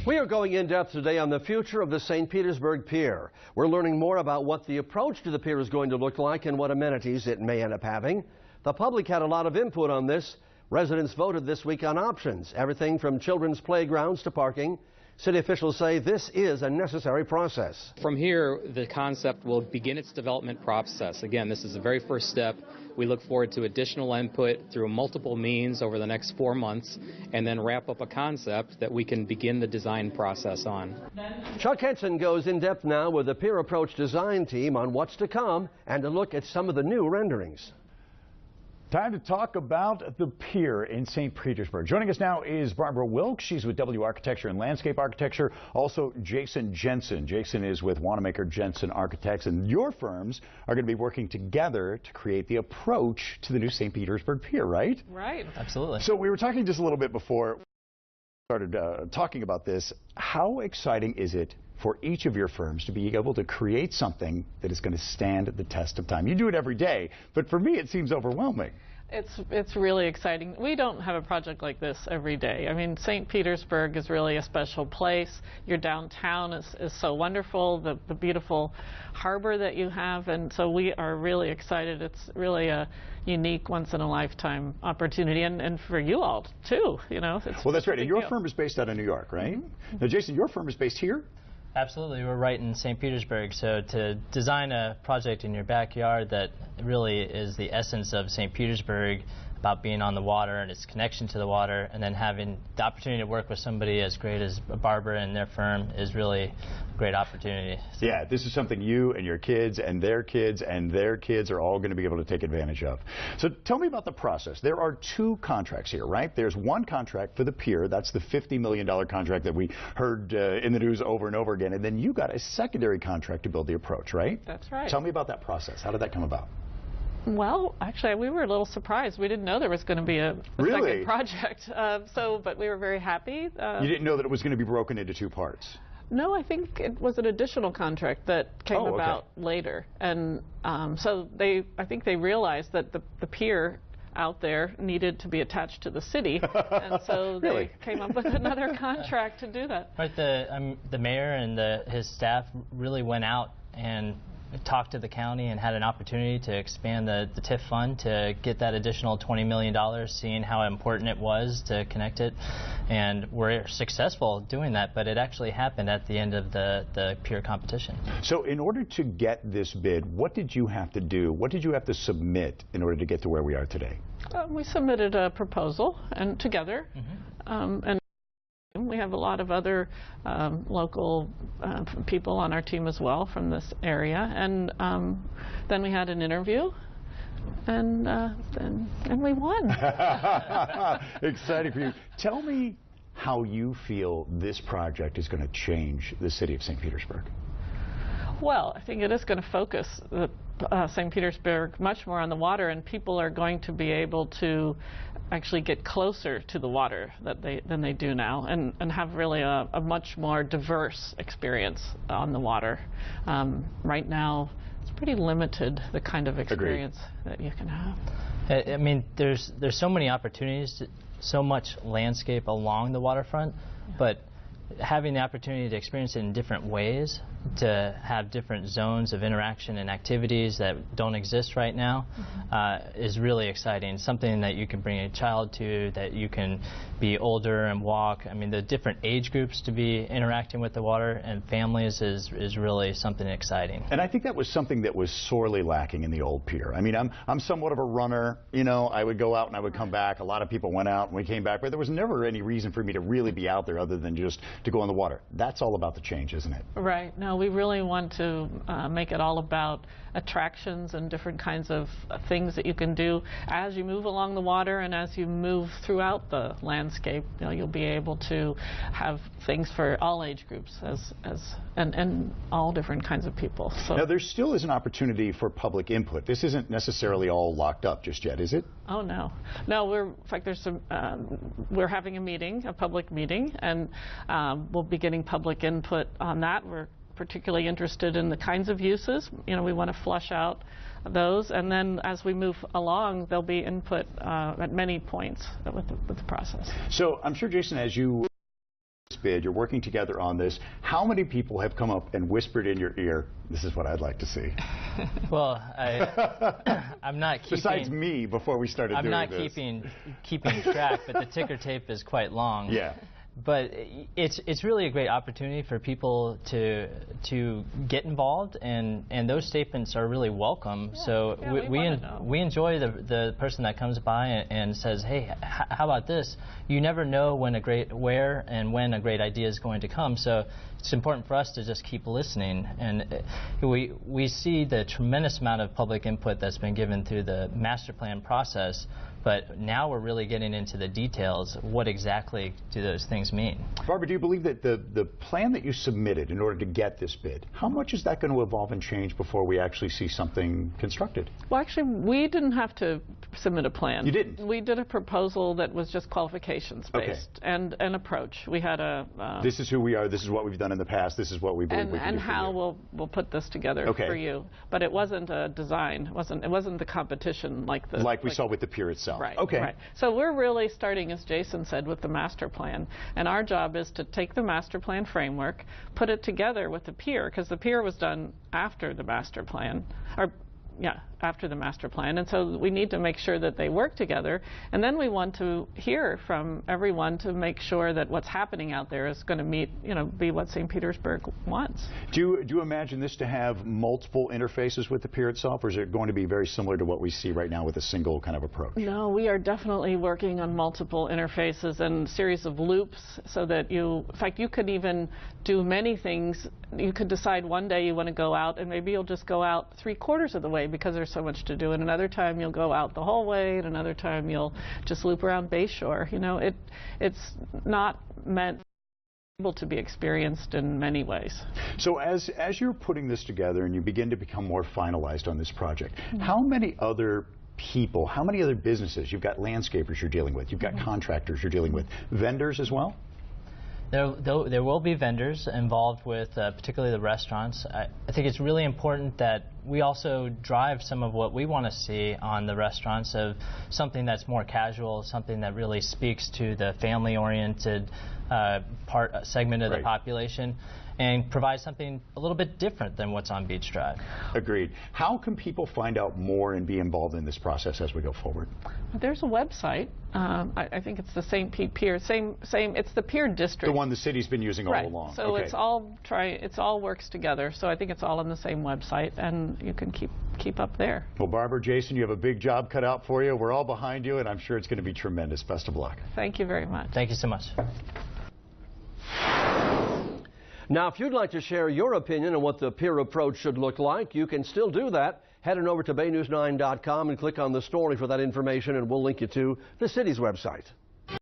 We are going in depth today on the future of the St. Petersburg Pier. We're learning more about what the approach to the pier is going to look like and what amenities it may end up having. The public had a lot of input on this. Residents voted this week on options, everything from children's playgrounds to parking. City officials say this is a necessary process. From here, the concept will begin its development process. Again, this is the very first step. We look forward to additional input through multiple means over the next 4 months, and then wrap up a concept that we can begin the design process on. Chuck Henson goes in depth now with the Pier Approach design team on what's to come and to look at some of the new renderings. Time to talk about the pier in St. Petersburg. Joining us now is Barbara Wilks. She's with W Architecture and Landscape Architecture. Also, Jason Jensen. Jason is with Wanamaker Jensen Architects, and your firms are going to be working together to create the approach to the new St. Petersburg Pier, right? Right. Absolutely. So we were talking just a little bit before we started talking about this. How exciting is it for each of your firms to be able to create something that is going to stand the test of time? You do it every day, but for me it seems overwhelming. It's really exciting. We don't have a project like this every day. I mean, St. Petersburg is really a special place. Your downtown is so wonderful, the beautiful harbor that you have, and so we are really excited. It's really a unique, once-in-a-lifetime opportunity, and for you all, too. You know, well, that's right. And your firm is based out of New York, right? Mm-hmm. Now, Jason, your firm is based here? Absolutely. We're right in St. Petersburg, so to design a project in your backyard that really is the essence of St. Petersburg, about being on the water and its connection to the water, and then having the opportunity to work with somebody as great as Barbara and their firm is really a great opportunity. So. Yeah, this is something you and your kids and their kids are all going to be able to take advantage of. So tell me about the process. There are 2 contracts here, right? There's one contract for the pier. That's the $50 million contract that we heard in the news over and over again. And then you got a secondary contract to build the approach, right? That's right. Tell me about that process. How did that come about? Well, actually, we were a little surprised. We didn't know there was going to be a second project, but we were very happy. You didn't know that it was going to be broken into 2 parts? No, I think it was an additional contract that came about later. And so I think they realized that the pier out there needed to be attached to the city, and so they came up with another contract to do that. Right, the mayor and his staff really went out and talked to the county and had an opportunity to expand the TIF fund to get that additional $20 million, seeing how important it was to connect it. And we're successful doing that, but it actually happened at the end of the pier competition. So in order to get this bid, what did you have to do? What did you have to submit in order to get to where we are today? We submitted a proposal and together, and we have a lot of other local people on our team as well from this area, and then we had an interview, and we won. Exciting for you. Tell me how you feel this project is going to change the city of St. Petersburg. Well, I think it is going to focus St. Petersburg much more on the water, and people are going to be able to actually get closer to the water than they do now, and have really a much more diverse experience on the water. Right now, it's pretty limited, the kind of experience that you can have. I mean, there's so many opportunities, so much landscape along the waterfront, but having the opportunity to experience it in different ways, to have different zones of interaction and activities that don't exist right now, is really exciting. Something that you can bring a child to, that you can be older and walk. I mean, the different age groups to be interacting with the water and families is really something exciting. And I think that was something that was sorely lacking in the old pier. I mean, I'm somewhat of a runner. You know, I would go out and I would come back. A lot of people went out and we came back, but there was never any reason for me to really be out there other than just to go in the water. That's all about the change, isn't it? Right. No, we really want to make it all about attractions and different kinds of things that you can do as you move along the water and as you move throughout the landscape. You know, you'll be able to have things for all age groups and all different kinds of people. So now there still is an opportunity for public input. This isn't necessarily all locked up just yet, is it? Oh no, no. In fact, there's some. We're having a meeting, a public meeting, and we'll be getting public input on that. We're particularly interested in the kinds of uses. You know, we want to flush out those, and then as we move along, there'll be input at many points with the process. So I'm sure, Jason, as you bid. You're working together on this. How many people have come up and whispered in your ear, this is what I'd like to see? Well, I'm not keeping... Besides me, before we started doing this. I'm not keeping track, but the ticker tape is quite long. Yeah. But it's really a great opportunity for people to get involved, and those statements are really welcome. Yeah, so we enjoy the person that comes by and says, hey, how about this? You never know when where and when a great idea is going to come. So it's important for us to just keep listening, and we see the tremendous amount of public input that's been given through the master plan process. But now we're really getting into the details. What exactly do those things mean? Barbara, do you believe that the plan that you submitted in order to get this bid, how much is that going to evolve and change before we actually see something constructed? Well, actually, we didn't have to submit a plan. You didn't? We did a proposal that was just qualifications-based and an approach. We had a... this is who we are, this is what we've done in the past, this is what we believe we can do for you. And how we'll put this together for you. But it wasn't a design. It wasn't the competition like we saw with the pier itself. Right. Okay. Right. So we're really starting, as Jason said, with the master plan. And our job is to take the master plan framework, put it together with the pier, because the pier was done after the master plan, after the master plan. And so we need to make sure that they work together. And then we want to hear from everyone to make sure that what's happening out there is going to be what St. Petersburg wants. Do you imagine this to have multiple interfaces with the pier itself, or is it going to be very similar to what we see right now with a single kind of approach? No, we are definitely working on multiple interfaces and series of loops so that in fact, you could even do many things. You could decide one day you want to go out, and maybe you'll just go out 3/4 of the way because there's so much to do, and another time you'll go out the whole way, and another time you'll just loop around Bayshore. It's not meant to be experienced in many ways. So as you're putting this together and you begin to become more finalized on this project, how many other people, how many other businesses? You've got landscapers you're dealing with, you've got contractors you're dealing with, vendors as well? There will be vendors involved with particularly the restaurants. I think it's really important that we also drive some of what we want to see on the restaurants, of something that's more casual, something that really speaks to the family-oriented segment of the population, and provide something a little bit different than what's on Beach Drive. Agreed. How can people find out more and be involved in this process as we go forward? There's a website. I think it's the St. Pete Pier. It's the Pier District. The one the city's been using all along. So it's all works together. So I think it's all on the same website, and you can keep up there. Well, Barbara, Jason, you have a big job cut out for you. We're all behind you, and I'm sure it's going to be tremendous. Best of luck. Thank you very much. Thank you so much. Now, if you'd like to share your opinion on what the pier approach should look like, you can still do that. Head on over to baynews9.com and click on the story for that information, and we'll link you to the city's website.